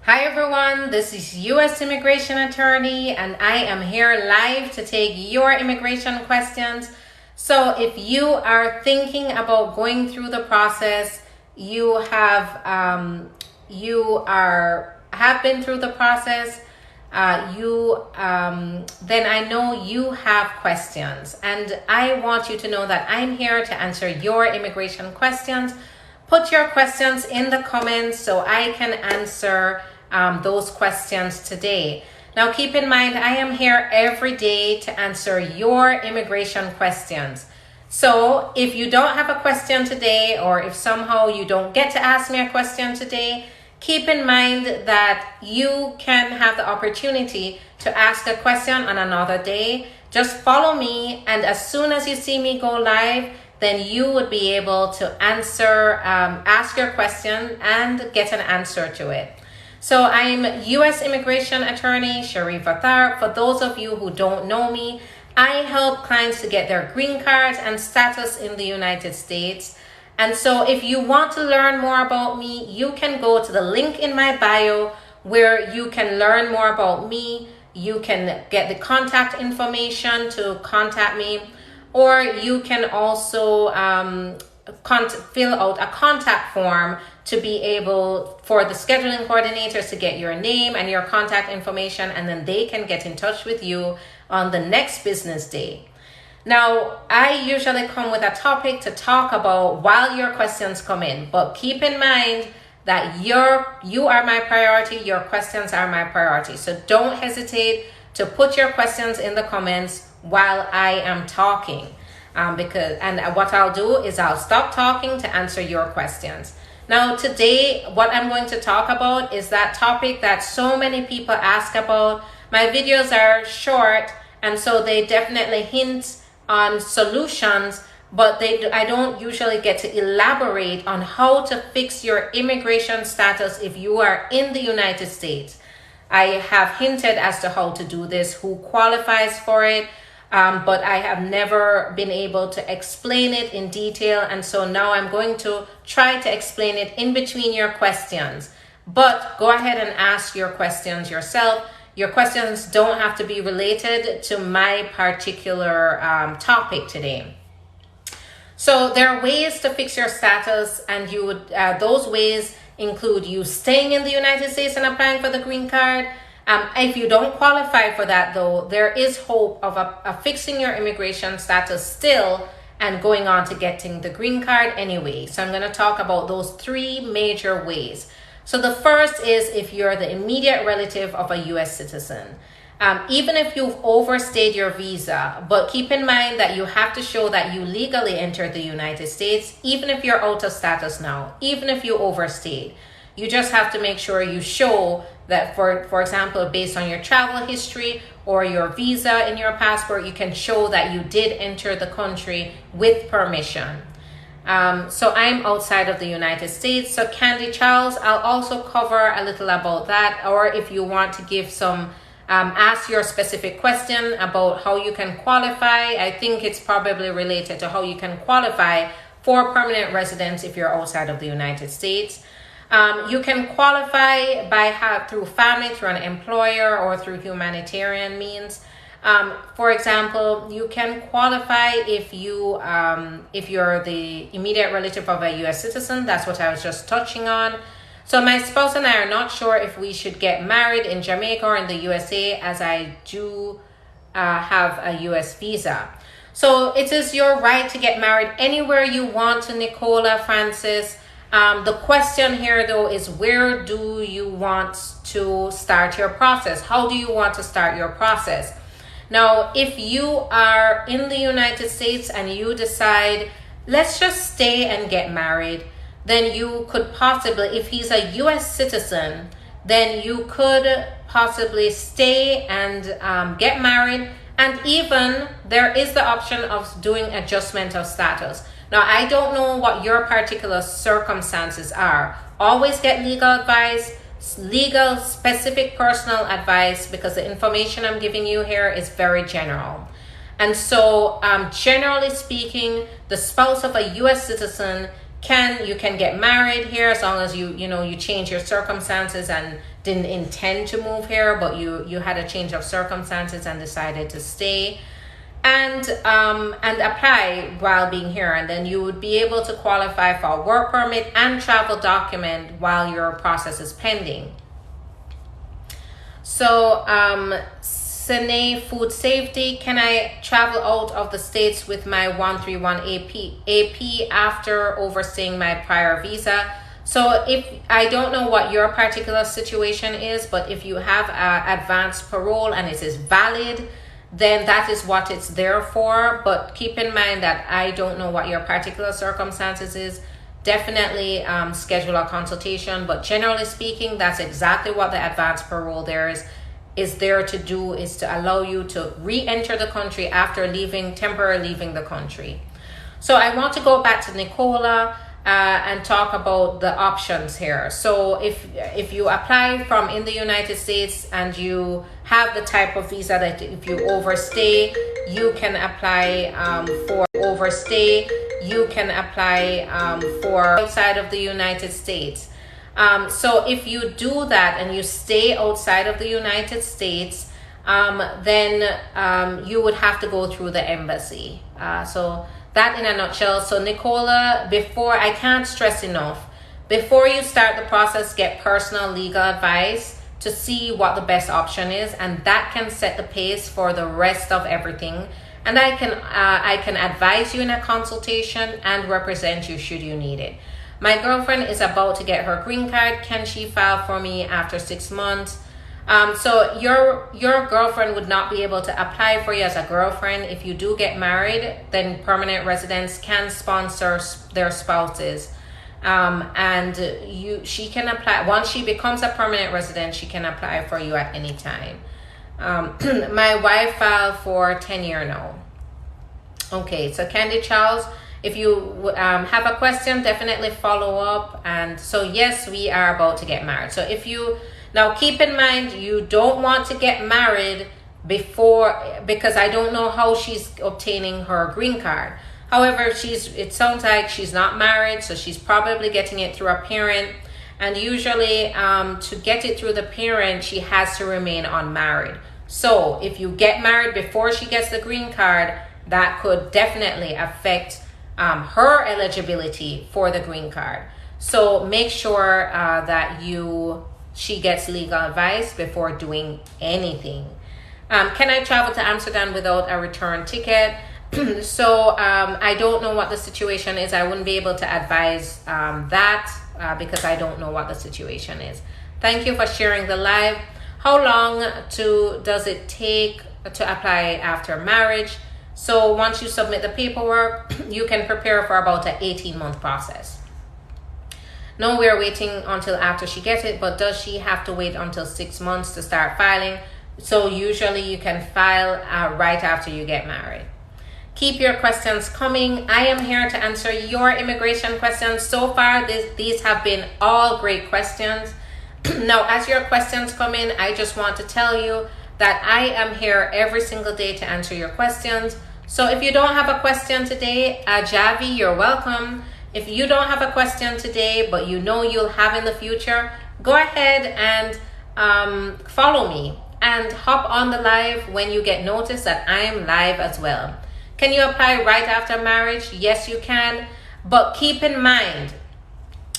Hi everyone, this is U.S. Immigration Attorney and I am here live to take your immigration questions. So if you are thinking about going through the process, you have been through the process, then I know you have questions, and I want you to know that I'm here to answer your immigration questions. Put your questions in the comments so I can answer those questions today. Now keep in mind, I am here every day to answer your immigration questions. So if you don't have a question today, or if somehow you don't get to ask me a question today, keep in mind that you can have the opportunity to ask a question on another day. Just follow me, and as soon as you see me go live, then you would be able to ask your question and get an answer to it. So I'm U.S. Immigration Attorney Sharifa Tharpe. For those of you who don't know me, I help clients to get their green cards and status in the United States. And so if you want to learn more about me, you can go to the link in my bio where you can learn more about me. You can get the contact information to contact me, or you can also fill out a contact form to be able for the scheduling coordinators to get your name and your contact information, and then they can get in touch with you on the next business day. Now, I usually come with a topic to talk about while your questions come in, but keep in mind that you are my priority, your questions are my priority. So don't hesitate to put your questions in the comments while I am talking. What I'll do is I'll stop talking to answer your questions. Now today, what I'm going to talk about is that topic that so many people ask about. My videos are short, and so they definitely hint on solutions, but I don't usually get to elaborate on how to fix your immigration status if you are in the United States. I have hinted as to how to do this, who qualifies for it, but I have never been able to explain it in detail, and so now I'm going to try to explain it in between your questions. But go ahead and ask your questions yourself. Your questions don't have to be related to my particular topic today. So there are ways to fix your status, and those ways include you staying in the United States and applying for the green card. If you don't qualify for that, though, there is hope of fixing your immigration status still and going on to getting the green card anyway. So I'm going to talk about those three major ways. So the first is if you're the immediate relative of a U.S. citizen. Even if you've overstayed your visa, but keep in mind that you have to show that you legally entered the United States, even if you're out of status now, even if you overstayed. You just have to make sure you show that, for example, based on your travel history or your visa in your passport, you can show that you did enter the country with permission. So I'm outside of the United States. So Candy Charles, I'll also cover a little about that. Or if you want to give some, ask your specific question about how you can qualify. I think it's probably related to how you can qualify for permanent residence if you're outside of the United States. You can qualify through family, through an employer, or through humanitarian means. For example, you can qualify if you're the immediate relative of a U.S. citizen. That's what I was just touching on. So my spouse and I are not sure if we should get married in Jamaica or in the USA, as I do have a U.S. visa. So it is your right to get married anywhere you want to, Nicola Francis. The question here, though, is where do you want to start your process? How do you want to start your process? Now, if you are in the United States and you decide, let's just stay and get married, then you could possibly, if he's a U.S. citizen, then you could possibly stay and get married. And even there is the option of doing adjustment of status. Now, I don't know what your particular circumstances are. Always get legal advice, legal specific personal advice, because the information I'm giving you here is very general. And so generally speaking, the spouse of a U.S. citizen you can get married here as long as you change your circumstances and didn't intend to move here, but you had a change of circumstances and decided to stay, and apply while being here, and then you would be able to qualify for a work permit and travel document while your process is pending. So Sine Food Safety, can I travel out of the States with my 131 AP after overstaying my prior visa? So if I don't know what your particular situation is, but if you have advanced parole and it is valid, then that is what it's there for. But keep in mind that I don't know what your particular circumstances is. Definitely schedule a consultation, but generally speaking, that's exactly what the advanced parole is there to do, is to allow you to re-enter the country after temporarily leaving the country. So I want to go back to Nicola and talk about the options here. So if you apply from in the United States and you have the type of visa that if you overstay, you can apply for overstay. You can apply for outside of the United States. So if you do that and you stay outside of the United States, then you would have to go through the embassy. So that in a nutshell. So Nicola, I can't stress enough, before you start the process, get personal legal advice to see what the best option is, and that can set the pace for the rest of everything. And I can advise you in a consultation and represent you should you need it. My girlfriend is about to get her green card. Can she file for me after 6 months? So your girlfriend would not be able to apply for you as a girlfriend. If you do get married, then permanent residents can sponsor their spouses. And she can apply. Once she becomes a permanent resident, she can apply for you at any time. My wife filed for 10 years now. Okay, so Candy Charles, if you have a question, definitely follow up. And so yes, we are about to get married. So now keep in mind, you don't want to get married because I don't know how she's obtaining her green card. However, it sounds like she's not married, so she's probably getting it through a parent. And usually to get it through the parent, she has to remain unmarried. So if you get married before she gets the green card, that could definitely affect her eligibility for the green card. So make sure that she gets legal advice before doing anything. Can I travel to Amsterdam without a return ticket? So I don't know what the situation is. I wouldn't be able to advise that because I don't know what the situation is. Thank you for sharing the live. How long does it take to apply after marriage? So once you submit the paperwork, you can prepare for about an 18-month process. No, we're waiting until after she gets it, but does she have to wait until 6 months to start filing? So usually you can file right after you get married. Keep your questions coming. I am here to answer your immigration questions. So far, these have been all great questions. Now, as your questions come in, I just want to tell you that I am here every single day to answer your questions. So if you don't have a question today, Javi, you're welcome. If you don't have a question today, but you know you'll have in the future, go ahead and follow me and hop on the live when you get notice that I am live as well. Can you apply right after marriage? Yes, you can. But keep in mind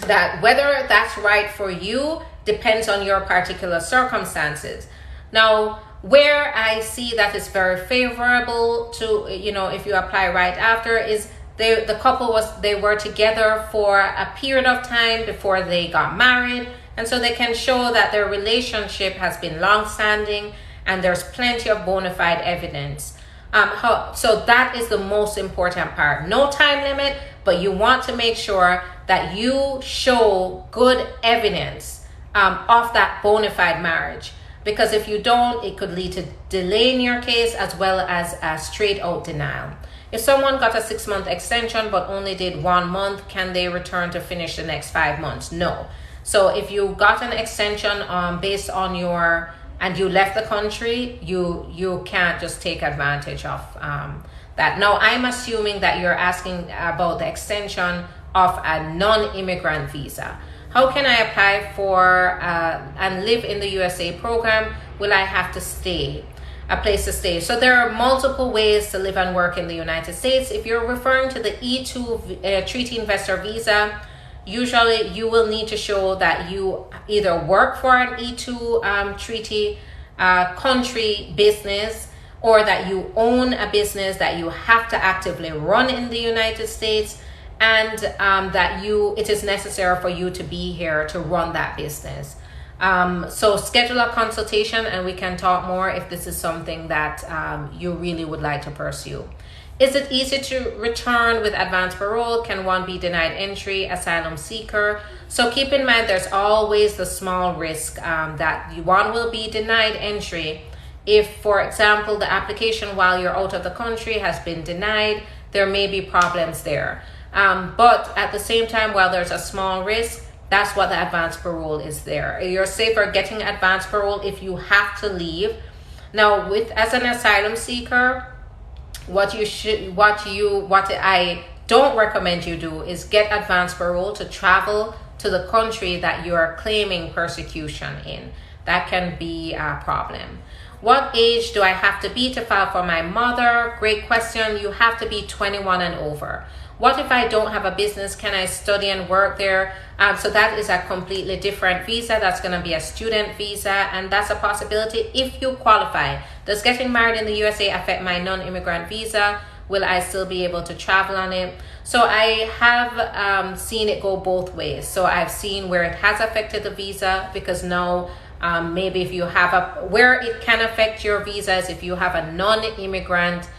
that whether that's right for you depends on your particular circumstances. Now, where I see that is very favorable to, if you apply right after, is the couple were together for a period of time before they got married, and so they can show that their relationship has been long-standing and there's plenty of bona fide evidence. So that is the most important part. No time limit, but you want to make sure that you show good evidence of that bona fide marriage. Because if you don't, it could lead to delay in your case as well as a straight out denial. If someone got a 6-month extension but only did 1 month, can they return to finish the next 5 months? No. So if you got an extension based on and you left the country, you can't just take advantage of that. Now, I'm assuming that you're asking about the extension of a non-immigrant visa. How can I apply for and live in the USA program? Will I have to stay? A place to stay. So there are multiple ways to live and work in the United States. If you're referring to the E2 treaty investor visa, usually you will need to show that you either work for an E2 treaty country business, or that you own a business that you have to actively run in the United States, and that it is necessary for you to be here to run that business. So schedule a consultation and we can talk more if this is something that you really would like to pursue. Is it easy to return with advance parole? Can one be denied entry, asylum seeker? So keep in mind there's always the small risk that one will be denied entry if, for example, the application while you're out of the country has been denied. There may be problems there. But at the same time, while there's a small risk, that's what the advance parole is there. You're safer getting advance parole if you have to leave. Now, as an asylum seeker, what I don't recommend you do is get advance parole to travel to the country that you are claiming persecution in. That can be a problem. What age do I have to be to file for my mother? Great question. You have to be 21 and over. What if I don't have a business? Can I study and work there? So that is a completely different visa. That's going to be a student visa, and that's a possibility if you qualify. Does getting married in the USA affect my non-immigrant visa? Will I still be able to travel on it? So I have seen it go both ways. So I've seen where it has affected the visa, because now maybe if you have where it can affect your visa is if you have a non-immigrant,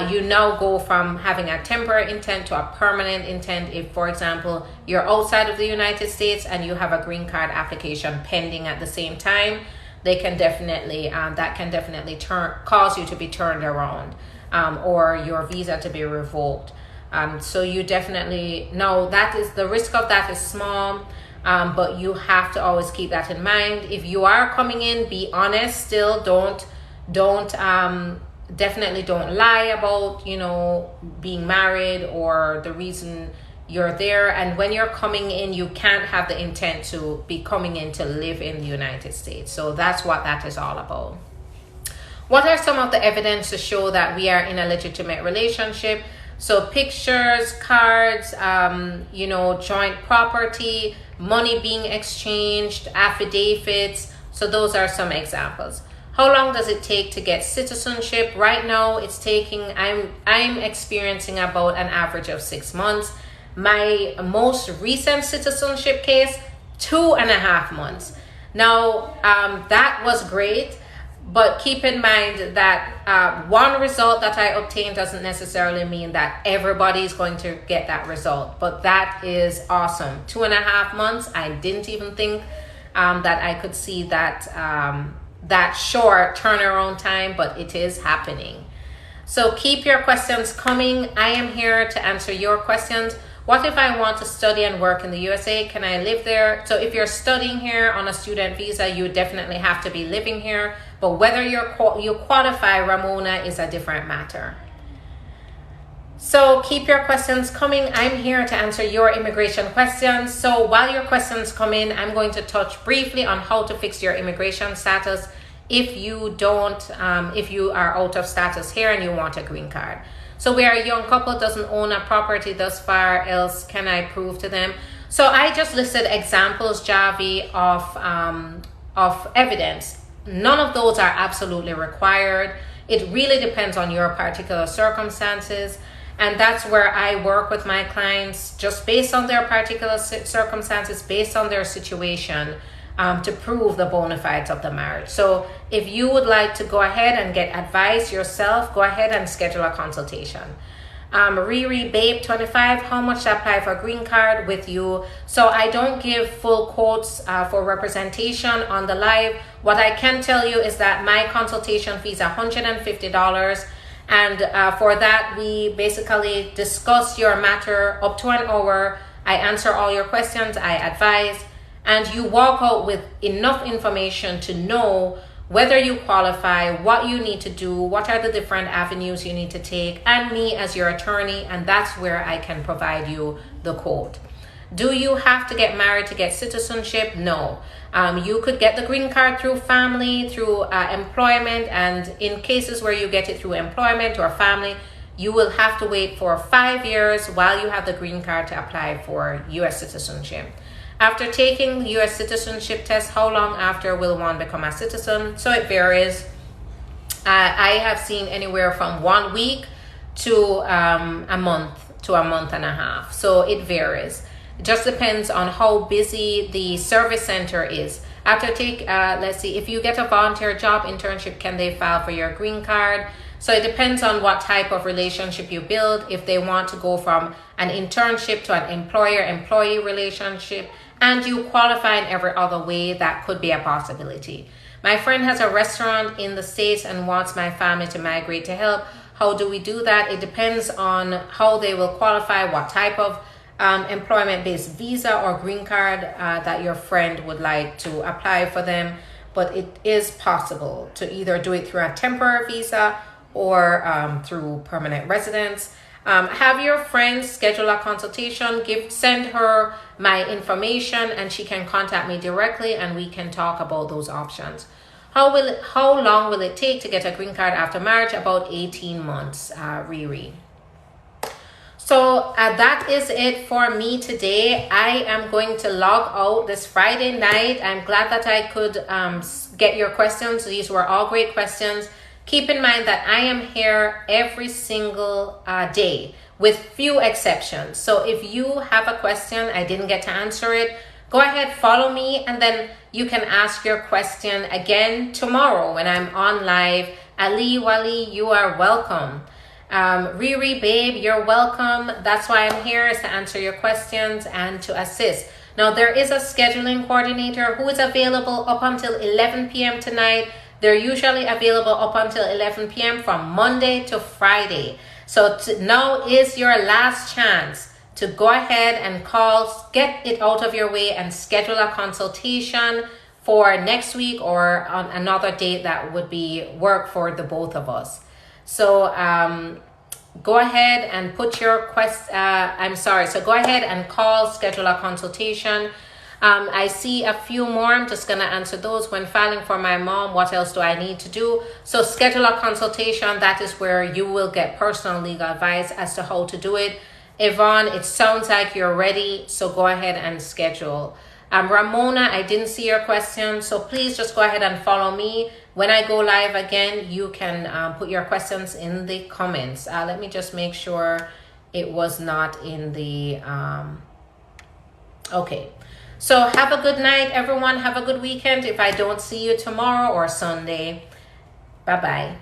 you now go from having a temporary intent to a permanent intent. If, for example, you're outside of the United States and you have a green card application pending at the same time, they can definitely cause you to be turned around, or your visa to be revoked. So you definitely know that is the risk of that is small, but you have to always keep that in mind. If you are coming in, be honest. Still, definitely don't lie about being married or the reason you're there. And when you're coming in, you can't have the intent to be coming in to live in the United States. So that's what that is all about. What are some of the evidence to show that we are in a legitimate relationship? So pictures, cards, joint property, money being exchanged, affidavits. So those are some examples. How long does it take to get citizenship? Right now it's taking, I'm experiencing about an average of 6 months. My most recent citizenship case, 2.5 months. Now that was great, but keep in mind that one result that I obtained doesn't necessarily mean that everybody is going to get that result, but that is awesome. 2.5 months. I didn't even think that I could see that short turnaround time, but it is happening. So keep your questions coming. I am here to answer your questions. What if I want to study and work in the USA? Can I live there? So if you're studying here on a student visa, you definitely have to be living here. But whether you qualify, Ramona, is a different matter. So keep your questions coming. I'm here to answer your immigration questions. So while your questions come in, I'm going to touch briefly on how to fix your immigration status if you are out of status here and you want a green card. So we are a young couple, doesn't own a property thus far, else can I prove to them? So I just listed examples, Javi, of evidence. None of those are absolutely required. It really depends on your particular circumstances. And that's where I work with my clients, just based on their particular circumstances, based on their situation, to prove the bona fides of the marriage. So if you would like to go ahead and get advice yourself, go ahead and schedule a consultation. Riri Babe 25, how much to apply for a green card with you? So I don't give full quotes for representation on the live. What I can tell you is that my consultation fee is $150. And for that, we basically discuss your matter up to an hour. I answer all your questions, I advise, and you walk out with enough information to know whether you qualify, what you need to do, what are the different avenues you need to take, and me as your attorney, and that's where I can provide you the quote. Do you have to get married to get citizenship? No. You could get the green card through family, through employment, and in cases where you get it through employment or family, you will have to wait for 5 years while you have the green card to apply for U.S. citizenship. After taking the U.S. citizenship test, how long after will one become a citizen? So it varies. I have seen anywhere from 1 week to a month and a half. So it varies. It just depends on how busy the service center is. After let's see, if you get a volunteer job internship, can they file for your green card? So it depends on what type of relationship you build. If they want to go from an internship to an employer-employee relationship, and you qualify in every other way, that could be a possibility. My friend has a restaurant in the States and wants my family to migrate to help. How do we do that? It depends on how they will qualify, what type of employment-based visa or green card that your friend would like to apply for them. But it is possible to either do it through a temporary visa or through permanent residence. Have your friend schedule a consultation, send her my information, and she can contact me directly and we can talk about those options. How long will it take to get a green card after marriage? About 18 months, Riri. So that is it for me today. I am going to log out this Friday night. I'm glad that I could get your questions. These were all great questions. Keep in mind that I am here every single day with few exceptions. So if you have a question, I didn't get to answer it, go ahead, follow me, and then you can ask your question again tomorrow when I'm on live. Ali, Wali, you are welcome. Riri, babe, you're welcome. That's why I'm here, is to answer your questions and to assist. Now, there is a scheduling coordinator who is available up until 11 p.m. tonight. They're usually available up until 11 p.m. from Monday to Friday. So now is your last chance to go ahead and call, get it out of your way, and schedule a consultation for next week or on another date that would be work for the both of us. So go ahead and put your so go ahead and call, schedule a consultation. I see a few more. I'm just going to answer those. When filing for my mom, what else do I need to do? So schedule a consultation. That is where you will get personal legal advice as to how to do it. Yvonne, it sounds like you're ready, so go ahead and schedule. Ramona, I didn't see your question, so please just go ahead and follow me. When I go live again, you can put your questions in the comments. Let me just make sure it was not in the... Okay. So have a good night, everyone. Have a good weekend if I don't see you tomorrow or Sunday. Bye-bye.